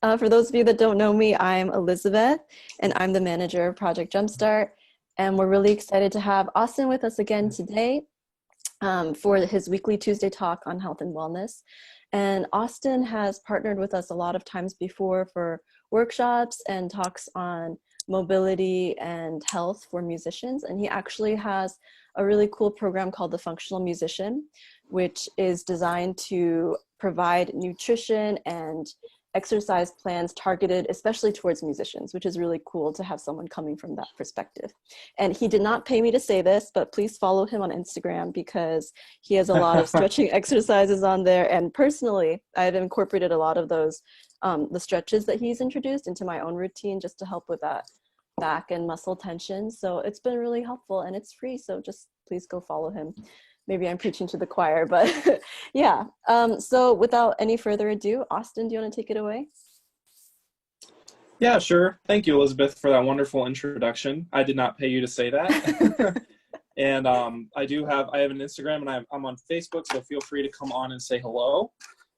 For those of you that don't know me, I'm Elizabeth, and I'm the manager of Project Jumpstart. And we're really excited to have Austin with us again today for his weekly Tuesday talk on health and wellness. And Austin has partnered with us a lot of times before for workshops and talks on mobility and health for musicians. And he actually has a really cool program called the Functional Musician, which is designed to provide nutrition and exercise plans targeted especially towards musicians, which is really cool to have someone coming from that perspective. And he did not pay me to say this, but please follow him on Instagram because he has a lot of stretching exercises on there. And personally, I've incorporated a lot of those, the stretches that he's introduced into my own routine just to help with that back and muscle tension. So it's been really helpful and it's free. So just please go follow him. Maybe I'm preaching to the choir, but yeah. So without any further ado, Austin, do you want to take it away? Yeah, sure. Thank you, Elizabeth, for that wonderful introduction. I did not pay you to say that. And I have an Instagram and I'm on Facebook, so feel free to come on and say hello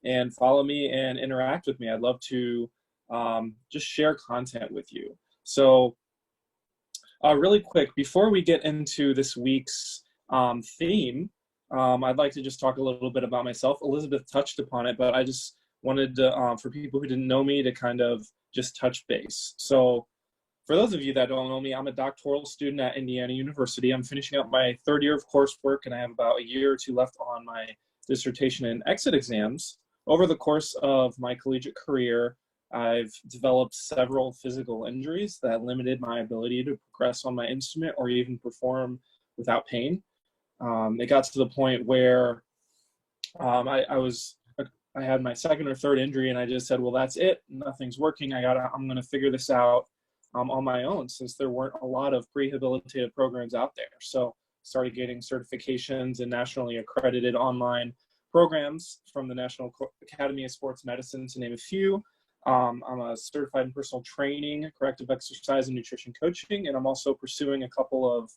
and follow me and interact with me. I'd love to just share content with you. So really quick, before we get into this week's theme, I'd like to just talk a little bit about myself. Elizabeth touched upon it, but I just wanted to, for people who didn't know me, to kind of just touch base. So for those of you that don't know me, I'm a doctoral student at Indiana University. I'm finishing up my third year of coursework, and I have about a year or two left on my dissertation and exit exams. Over the course of my collegiate career, I've developed several physical injuries that limited my ability to progress on my instrument or even perform without pain. It got to the point where I had my second or third injury, and I just said, well, that's it. Nothing's working. I'm going to figure this out on my own, since there weren't a lot of rehabilitative programs out there. So started getting certifications and nationally accredited online programs from the National Academy of Sports Medicine, to name a few. I'm a certified in personal training, corrective exercise, and nutrition coaching, and I'm also pursuing a couple of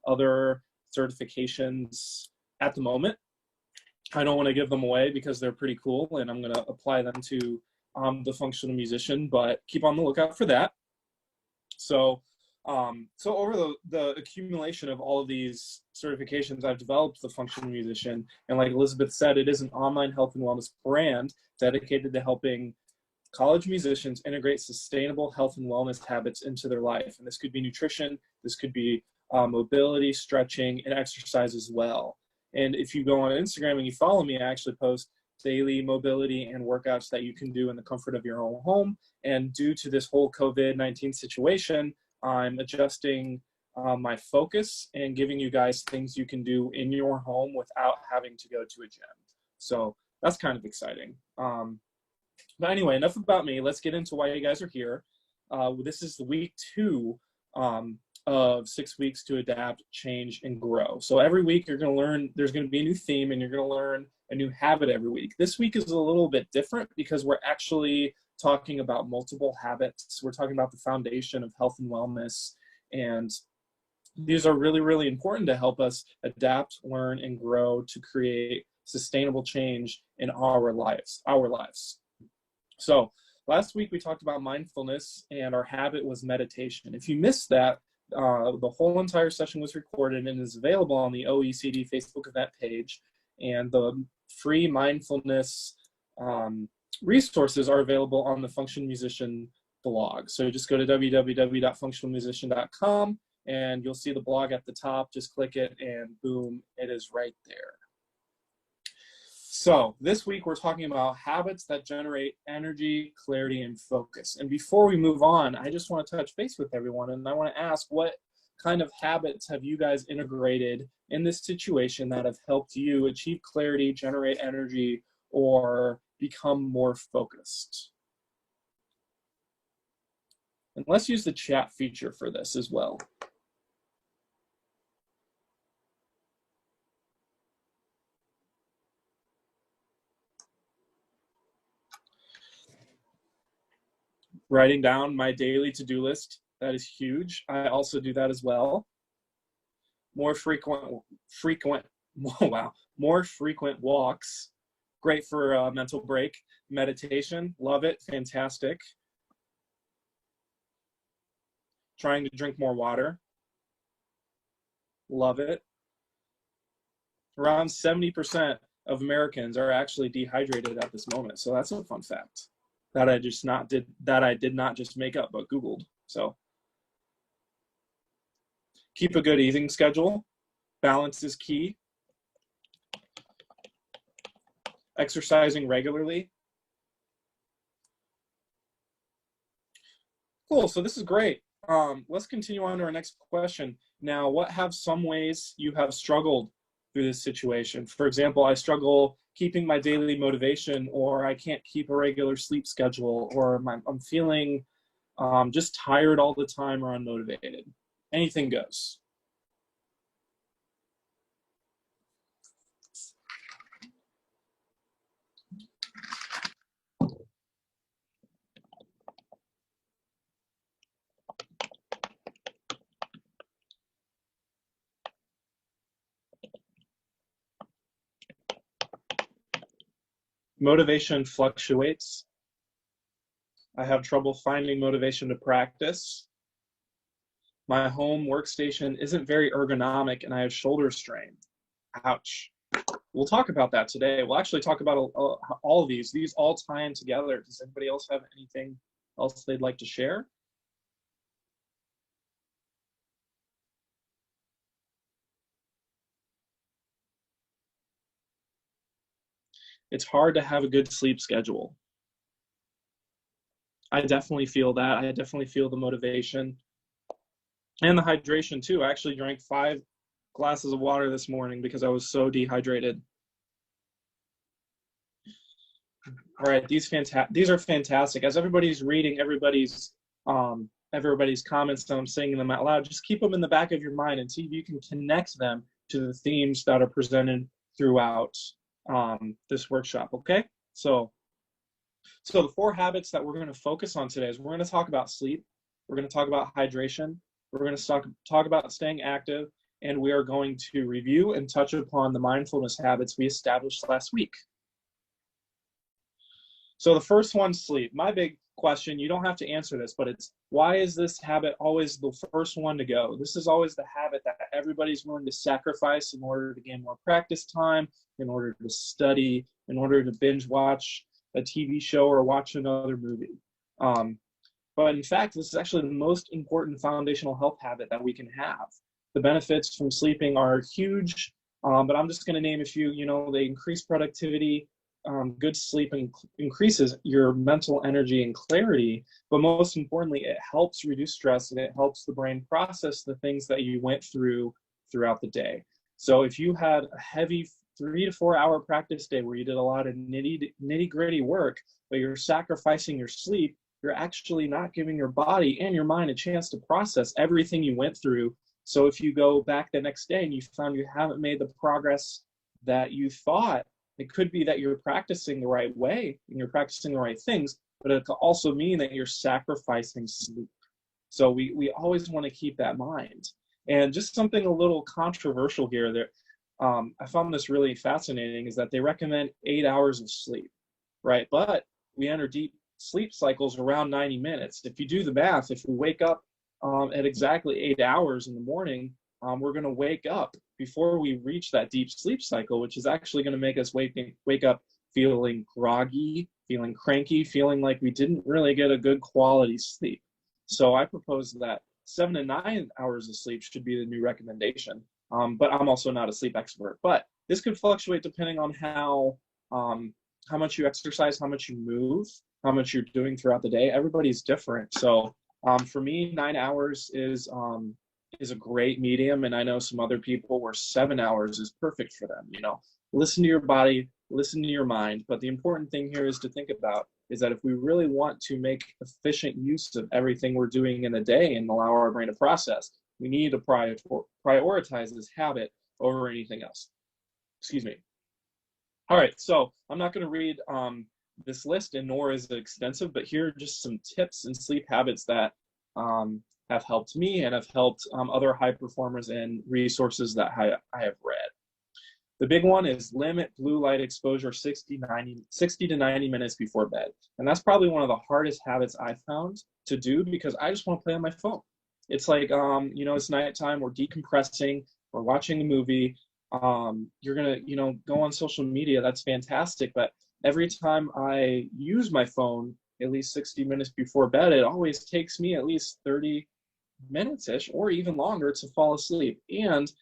other certifications at the moment. I don't want to give them away because they're pretty cool and I'm going to apply them to the functional musician, but keep on the lookout for that. So over the accumulation of all of these certifications, I've developed the functional musician. And like Elizabeth said, it is an online health and wellness brand dedicated to helping college musicians integrate sustainable health and wellness habits into their life. And this could be nutrition, this could be mobility, stretching, and exercise as well. And if you go on Instagram and you follow me, I actually post daily mobility and workouts that you can do in the comfort of your own home. And due to this whole COVID-19 situation, I'm adjusting my focus and giving you guys things you can do in your home without having to go to a gym. So that's kind of exciting. But anyway, enough about me. Let's get into why you guys are here. This is the week 2 of 6 weeks to adapt, change, and grow. So every week you're going to learn, there's going to be a new theme, and you're going to learn a new habit every week. This week is a little bit different because we're actually talking about multiple habits. We're talking about the foundation of health and wellness. And these are really, really important to help us adapt, learn, and grow to create sustainable change in our lives. So last week we talked about mindfulness, and our habit was meditation. If you missed that, the whole entire session was recorded and is available on the OECD Facebook event page, and the free mindfulness resources are available on the Function Musician blog. So just go to www.functionalmusician.com and you'll see the blog at the top. Just click it and boom, it is right there. So this week we're talking about habits that generate energy, clarity, and focus. And before we move on, I just want to touch base with everyone, and I want to ask, what kind of habits have you guys integrated in this situation that have helped you achieve clarity, generate energy, or become more focused? And let's use the chat feature for this as well. Writing down my daily to-do list, that is huge. I also do that as well. More frequent walks, great for a mental break. Meditation, love it, fantastic. trying to drink more water. Love it. Around 70% of Americans are actually dehydrated at this moment. So that's a fun fact that I did not just make up, but Googled. So keep a good eating schedule. Balance is key. Exercising regularly. Cool, so this is great. Let's continue on to our next question. Now, what have some ways you have struggled through this situation? For example, I struggle keeping my daily motivation, or I can't keep a regular sleep schedule, or I'm feeling just tired all the time or unmotivated. Anything goes. Motivation fluctuates. I have trouble finding motivation to practice. My home workstation isn't very ergonomic and I have shoulder strain. Ouch. We'll talk about that today. We'll actually talk about all of these. These all tie in together. Does anybody else have anything else they'd like to share? It's hard to have a good sleep schedule. I definitely feel that. I definitely feel the motivation and the hydration too. I actually drank 5 glasses of water this morning because I was so dehydrated. All right, these are fantastic. As everybody's reading everybody's comments and I'm saying them out loud, just keep them in the back of your mind and see if you can connect them to the themes that are presented throughout this workshop, okay? So the 4 habits that we're going to focus on today is we're going to talk about sleep, we're going to talk about hydration, we're going to talk about staying active, and we are going to review and touch upon the mindfulness habits we established last week. So the first one, sleep. My big question, you don't have to answer this, but it's why is this habit always the first one to go? This is always the habit that everybody's willing to sacrifice in order to gain more practice time, in order to study, in order to binge watch a TV show or watch another movie. But in fact, this is actually the most important foundational health habit that we can have. The benefits from sleeping are huge, but I'm just going to name a few. You know, they increase productivity. Good sleep increases your mental energy and clarity, but most importantly, it helps reduce stress and it helps the brain process the things that you went through throughout the day. So if you had a heavy 3 to 4 hour practice day where you did a lot of nitty gritty work, but you're sacrificing your sleep, you're actually not giving your body and your mind a chance to process everything you went through. So if you go back the next day and you found you haven't made the progress that you thought, it could be that you're practicing the right way and you're practicing the right things, but it could also mean that you're sacrificing sleep. So we always want to keep that in mind. And just something a little controversial here there, I found this really fascinating, is that they recommend 8 hours of sleep, right? But we enter deep sleep cycles around 90 minutes. If you do the math, if we wake up at exactly 8 hours in the morning, we're going to wake up before we reach that deep sleep cycle, which is actually going to make us wake up feeling groggy, feeling cranky, feeling like we didn't really get a good quality sleep. So I propose that 7 to 9 hours of sleep should be the new recommendation. But I'm also not a sleep expert. But this could fluctuate depending on how much you exercise, how much you move, how much you're doing throughout the day. Everybody's different. So for me, 9 hours is a great medium, and I know some other people where 7 hours is perfect for them. You know, listen to your body, listen to your mind. But the important thing here is to think about is that if we really want to make efficient use of everything we're doing in the day and allow our brain to process, we need to prioritize this habit over anything else. Excuse me. All right, so I'm not going to read this list, and nor is it extensive, but here are just some tips and sleep habits that have helped me and have helped other high performers and resources that I have read. The big one is limit blue light exposure 60 to 90 minutes before bed. And that's probably one of the hardest habits I found to do because I just want to play on my phone. It's like, it's nighttime, we're decompressing, we're watching a movie. You're gonna, go on social media. That's fantastic. But every time I use my phone, at least 60 minutes before bed, it always takes me at least 30 minutes-ish or even longer to fall asleep. And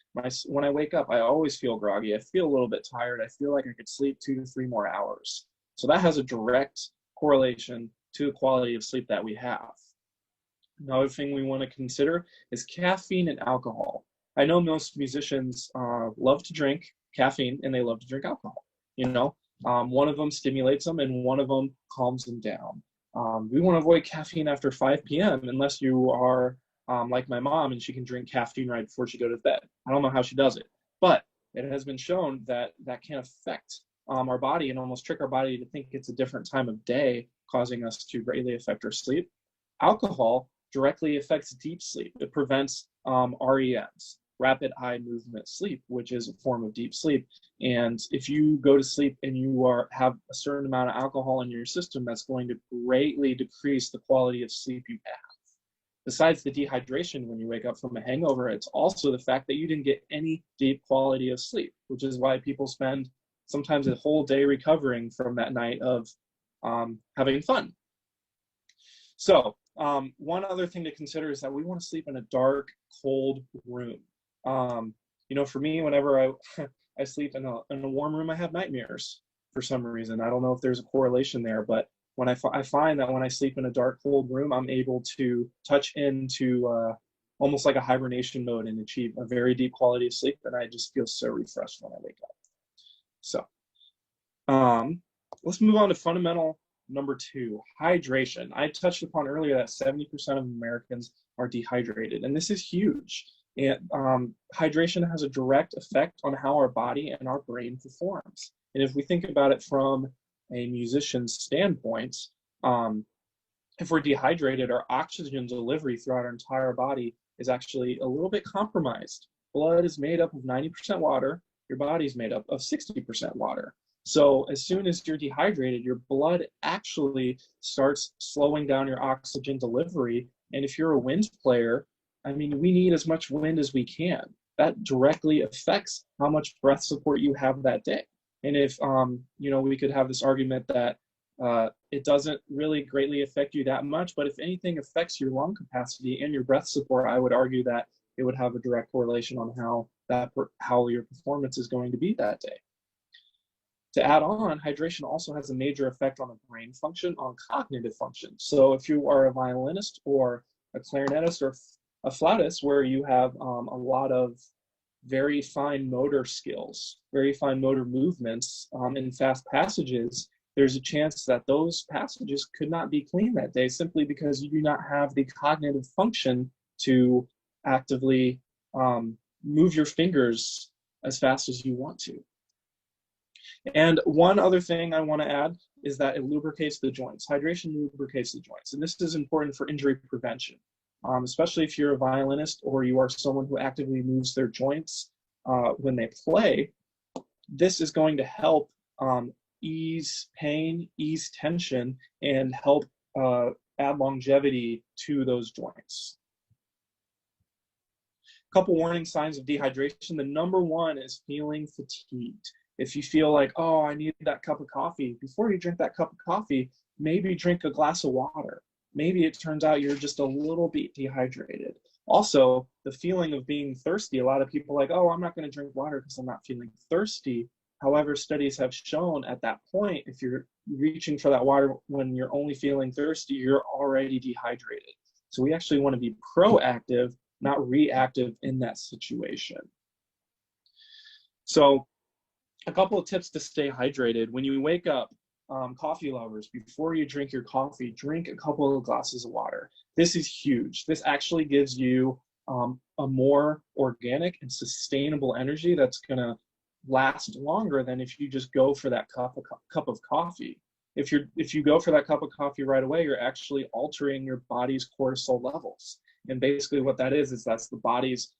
when I wake up, I always feel groggy. I feel a little bit tired. I feel like I could sleep 2 to 3 more hours. So that has a direct correlation to the quality of sleep that we have. Another thing we want to consider is caffeine and alcohol. I know most musicians love to drink caffeine and they love to drink alcohol. One of them stimulates them and one of them calms them down. We want to avoid caffeine after 5 p.m. unless you are like my mom and she can drink caffeine right before she goes to bed. I don't know how she does it, but it has been shown that that can affect our body and almost trick our body to think it's a different time of day, causing us to greatly affect our sleep. Alcohol directly affects deep sleep. It prevents REMs, rapid eye movement sleep, which is a form of deep sleep. And if you go to sleep and you have a certain amount of alcohol in your system, that's going to greatly decrease the quality of sleep you have. Besides the dehydration when you wake up from a hangover, it's also the fact that you didn't get any deep quality of sleep, which is why people spend sometimes a whole day recovering from that night of having fun. So one other thing to consider is that we want to sleep in a dark, cold room. For me, whenever I sleep in a warm room, I have nightmares for some reason. I don't know if there's a correlation there, but when I find that when I sleep in a dark, cold room, I'm able to touch into almost like a hibernation mode and achieve a very deep quality of sleep, and I just feel so refreshed when I wake up. So let's move on to fundamental number 2, hydration. I touched upon earlier that 70% of Americans are dehydrated, and this is huge. And hydration has a direct effect on how our body and our brain performs. And if we think about it from a musician's standpoint, if we're dehydrated, our oxygen delivery throughout our entire body is actually a little bit compromised. Blood is made up of 90% water. Your body's made up of 60% water. So as soon as you're dehydrated, your blood actually starts slowing down your oxygen delivery. And if you're a wind player, we need as much wind as we can. That directly affects how much breath support you have that day. And if, we could have this argument that it doesn't really greatly affect you that much, but if anything affects your lung capacity and your breath support, I would argue that it would have a direct correlation on how your performance is going to be that day. To add on, hydration also has a major effect on the brain function, on cognitive function. So if you are a violinist or a clarinetist or a flautist, where you have a lot of very fine motor skills, very fine motor movements in fast passages, there's a chance that those passages could not be clean that day simply because you do not have the cognitive function to actively move your fingers as fast as you want to. And one other thing I want to add is that it lubricates the joints. Hydration lubricates the joints. And this is important for injury prevention, especially if you're a violinist or you are someone who actively moves their joints when they play. This is going to help ease pain, ease tension, and help add longevity to those joints. A couple warning signs of dehydration. The number one is feeling fatigued. If you feel like, oh, I need that cup of coffee, before you drink that cup of coffee, maybe drink a glass of water. Maybe it turns out you're just a little bit dehydrated. Also, the feeling of being thirsty. A lot of people are like, oh, I'm not going to drink water because I'm not feeling thirsty. However, studies have shown at that point, if you're reaching for that water when you're only feeling thirsty, you're already dehydrated. So we actually want to be proactive, not reactive in that situation. So a couple of tips to stay hydrated. When you wake up, coffee lovers, before you drink your coffee, drink a couple of glasses of water. This is huge. This actually gives you a more organic and sustainable energy that's going to last longer than if you just go for that cup of coffee. If you go for that cup of coffee right away, you're actually altering your body's cortisol levels. And basically what that is that's the body's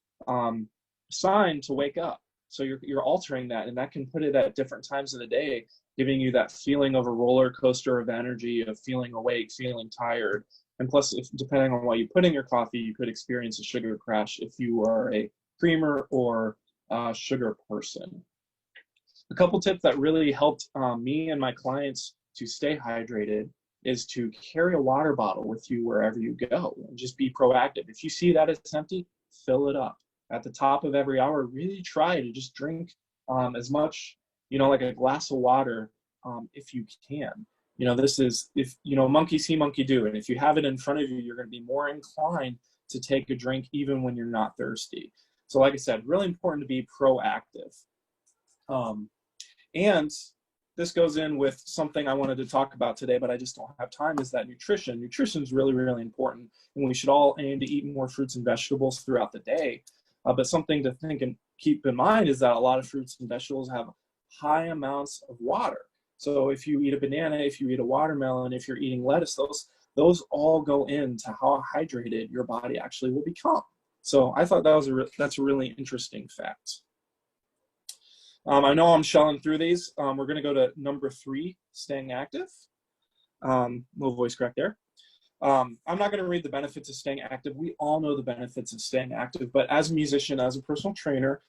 sign to wake up. So you're altering that, and that can put it at different times of the day, giving you that feeling of a roller coaster of energy, of feeling awake, feeling tired. And plus, if depending on what you put in your coffee, you could experience a sugar crash if you are a creamer or sugar person. A couple tips that really helped me and my clients to stay hydrated is to carry a water bottle with you wherever you go and just be proactive. If you see that it's empty, fill it up. At the top of every hour, really try to just drink as much, like a glass of water if you can. This is, if, monkey see, monkey do. And if you have it in front of you, you're going to be more inclined to take a drink even when you're not thirsty. So like I said, really important to be proactive. And this goes in with something I wanted to talk about today, but I just don't have time, is that nutrition. Nutrition is really, really important. And we should all aim to eat more fruits and vegetables throughout the day. But something to think and keep in mind is that a lot of fruits and vegetables have high amounts of water. So if you eat a banana, if you eat a watermelon, if you're eating lettuce, those all go into how hydrated your body actually will become. So I thought that's a really interesting fact. I know I'm shelling through these. We're going to go to number 3, staying active. Little voice crack there. I'm not going to read the benefits of staying active. We all know the benefits of staying active, but as a musician, as a personal trainer,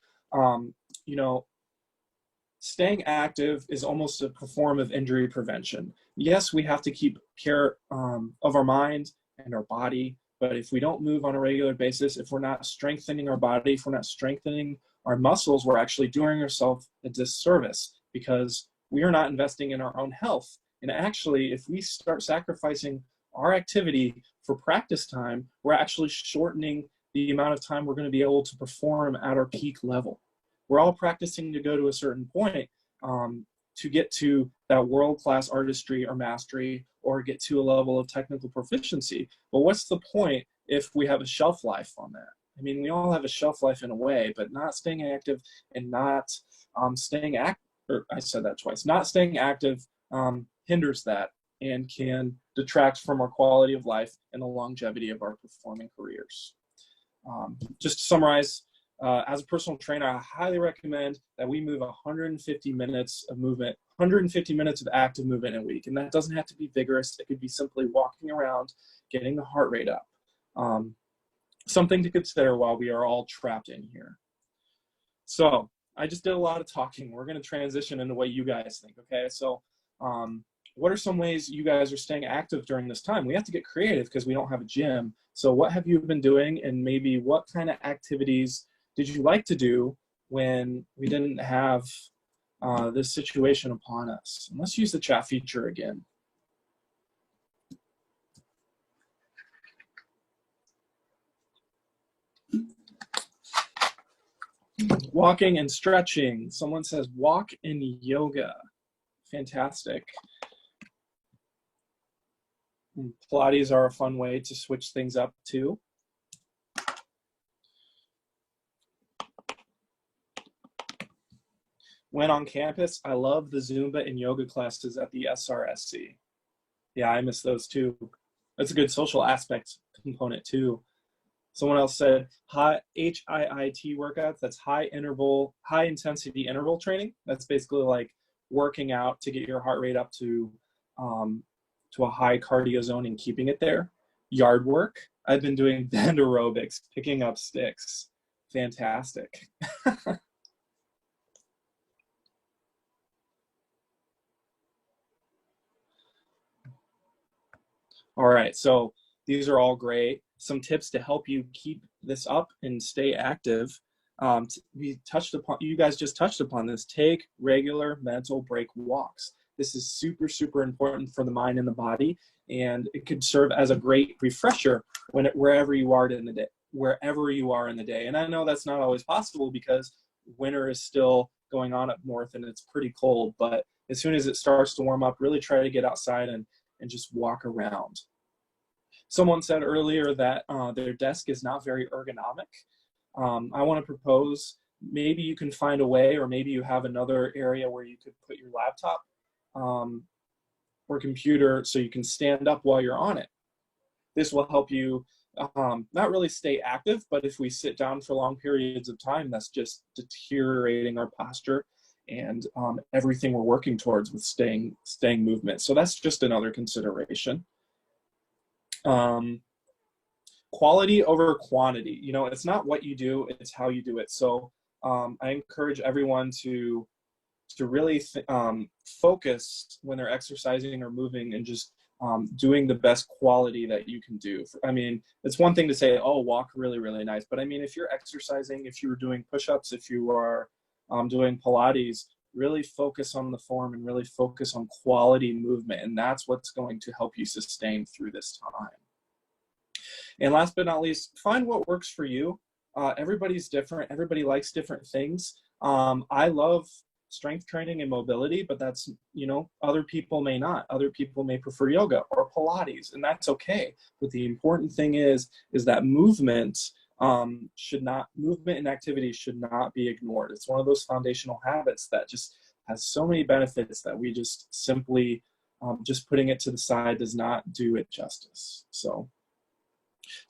staying active is almost a form of injury prevention. Yes, we have to keep care of our mind and our body, but if we don't move on a regular basis, if we're not strengthening our body, if we're not strengthening our muscles, we're actually doing ourselves a disservice because we are not investing in our own health. And actually, if we start sacrificing our activity for practice time, we're actually shortening the amount of time we're going to be able to perform at our peak level. We're all practicing to go to a certain point to get to that world-class artistry or mastery or get to a level of technical proficiency. But what's the point if we have a shelf life on that? I mean, we all have a shelf life in a way, but not staying active and not staying active, or I said that twice, not staying active hinders that and can detract from our quality of life and the longevity of our performing careers. Just to summarize, as a personal trainer, I highly recommend that we move 150 minutes of movement, 150 minutes of active movement a week. And that doesn't have to be vigorous. It could be simply walking around, getting the heart rate up. Something to consider while we are all trapped in here. So I just did a lot of talking. We're going to transition into what you guys think, okay? So what are some ways you guys are staying active during this time? We have to get creative because we don't have a gym. So what have you been doing, and maybe what kind of activities did you like to do when we didn't have this situation upon us? And let's use the chat feature again. Walking and stretching. Someone says walk and yoga. Fantastic. Pilates are a fun way to switch things up too. When on campus, I love the Zumba and yoga classes at the SRSC. Yeah, I miss those too. That's a good social aspect component too. Someone else said HIIT workouts. That's high intensity interval training. That's basically like working out to get your heart rate up to a high cardio zone and keeping it there. Yard work. I've been doing band aerobics, picking up sticks. Fantastic. All right, so these are all great. Some tips to help you keep this up and stay active. You guys just touched upon this. Take regular mental break walks. This is super, super important for the mind and the body, and it could serve as a great refresher wherever you are in the day. And I know that's not always possible because winter is still going on up north and it's pretty cold, but as soon as it starts to warm up, really try to get outside and just walk around. Someone said earlier that their desk is not very ergonomic. I want to propose maybe you can find a way, or maybe you have another area where you could put your laptop or computer so you can stand up while you're on it. This will help you not really stay active, but if we sit down for long periods of time, that's just deteriorating our posture and everything we're working towards with staying movement. So that's just another consideration. Um, Quality over quantity. You know, it's not what you do, it's how you do it. So I encourage everyone to really focus when they're exercising or moving, and just doing the best quality that you can do. I mean, it's one thing to say, oh, walk really, really nice. But I mean, if you're exercising, if you were doing push-ups, if you are doing Pilates, really focus on the form and really focus on quality movement. And that's what's going to help you sustain through this time. And last but not least, find what works for you. Everybody's different. Everybody likes different things. I love strength training and mobility, but that's, you know, other people may not. Other people may prefer yoga or Pilates, and that's okay. But the important thing is that movement movement and activity should not be ignored. It's one of those foundational habits that just has so many benefits that we just simply just putting it to the side does not do it justice. So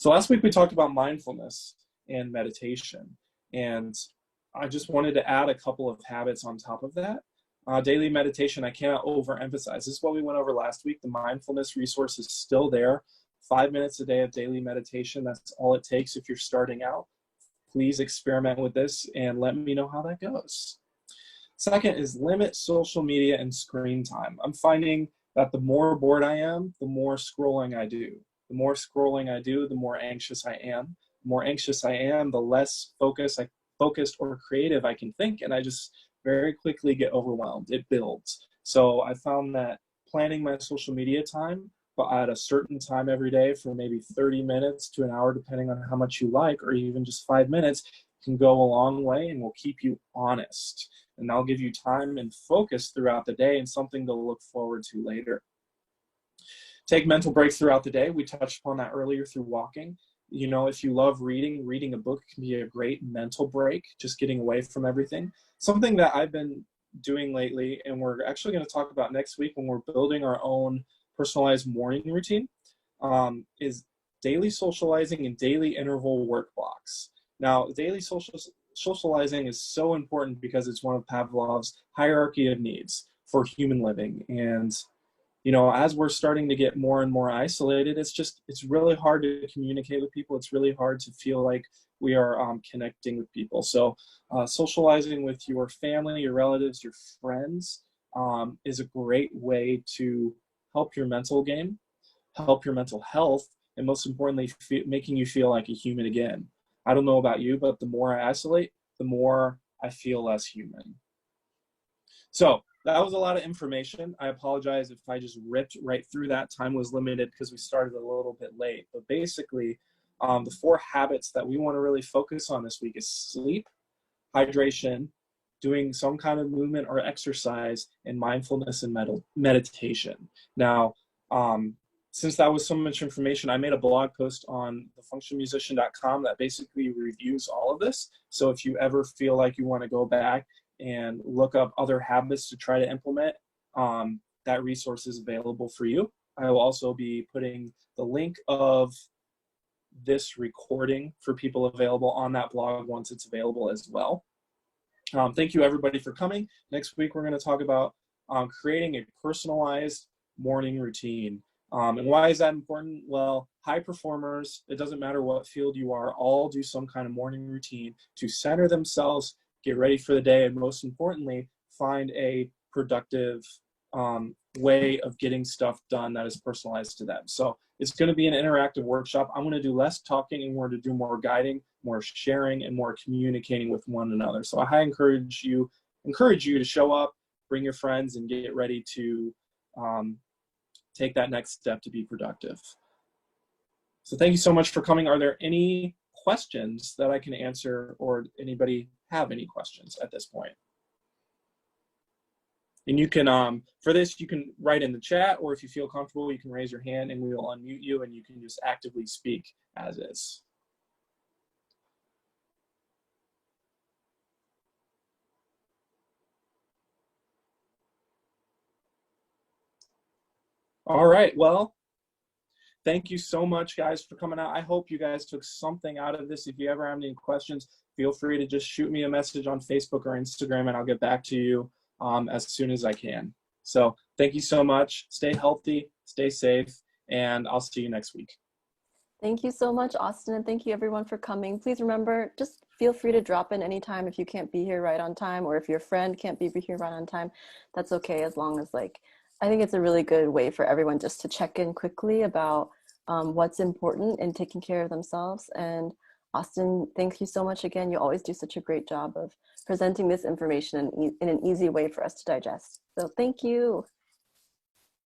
last week we talked about mindfulness and meditation, and I just wanted to add a couple of habits on top of that. Daily meditation, I cannot overemphasize. This is what we went over last week. The mindfulness resource is still there. 5 minutes a day of daily meditation. That's all it takes if you're starting out. Please experiment with this and let me know how that goes. Second is limit social media and screen time. I'm finding that the more bored I am, the more scrolling I do. The more scrolling I do, the more anxious I am. The more anxious I am, the less focused or creative I can think, and I just very quickly get overwhelmed. It builds. So I found that planning my social media time, but at a certain time every day for maybe 30 minutes to an hour, depending on how much you like, or even just 5 minutes, can go a long way and will keep you honest. And that'll give you time and focus throughout the day and something to look forward to later. Take mental breaks throughout the day. We touched upon that earlier through walking. You know, if you love reading a book can be a great mental break, just getting away from everything. Something that I've been doing lately, and we're actually going to talk about next week when we're building our own personalized morning routine, is daily socializing and daily interval work blocks. Now, daily socializing is so important because it's one of Pavlov's hierarchy of needs for human living. And you know, as we're starting to get more and more isolated, it's really hard to communicate with people. It's really hard to feel like we are connecting with people. So socializing with your family, your relatives, your friends is a great way to help your mental game, help your mental health, and most importantly, making you feel like a human again. I don't know about you, but the more I isolate, the more I feel less human. So that was a lot of information. I apologize if I just ripped right through that. Time was limited because we started a little bit late. But basically, the 4 habits that we want to really focus on this week is sleep, hydration, doing some kind of movement or exercise, and mindfulness and meditation. Now, since that was so much information, I made a blog post on thefunctionmusician.com that basically reviews all of this. So if you ever feel like you want to go back and look up other habits to try to implement, that resource is available for you. I will also be putting the link of this recording for people available on that blog once it's available as well. Thank you everybody for coming. Next week we're going to talk about creating a personalized morning routine. And why is that important? Well, high performers, it doesn't matter what field you are, all do some kind of morning routine to center themselves, get ready for the day, and most importantly, find a productive way of getting stuff done that is personalized to them. So it's going to be an interactive workshop. I'm going to do less talking and we're going to do more guiding, more sharing, and more communicating with one another. So I encourage you to show up, bring your friends, and get ready to take that next step to be productive. So thank you so much for coming. Are there any questions that I can answer, or anybody have any questions at this point? And you can, for this, you can write in the chat, or if you feel comfortable, you can raise your hand and we will unmute you and you can just actively speak as is. All right, well, thank you so much, guys, for coming out. I hope you guys took something out of this. If you ever have any questions, feel free to just shoot me a message on Facebook or Instagram and I'll get back to you as soon as I can. So thank you so much. Stay healthy, stay safe, and I'll see you next week. Thank you so much, Austin, and thank you everyone for coming. Please remember, just feel free to drop in anytime if you can't be here right on time, or if your friend can't be here right on time. That's okay, as long as like, I think it's a really good way for everyone just to check in quickly about what's important in taking care of themselves. And Austin, thank you so much again. You always do such a great job of presenting this information in an easy way for us to digest. So thank you.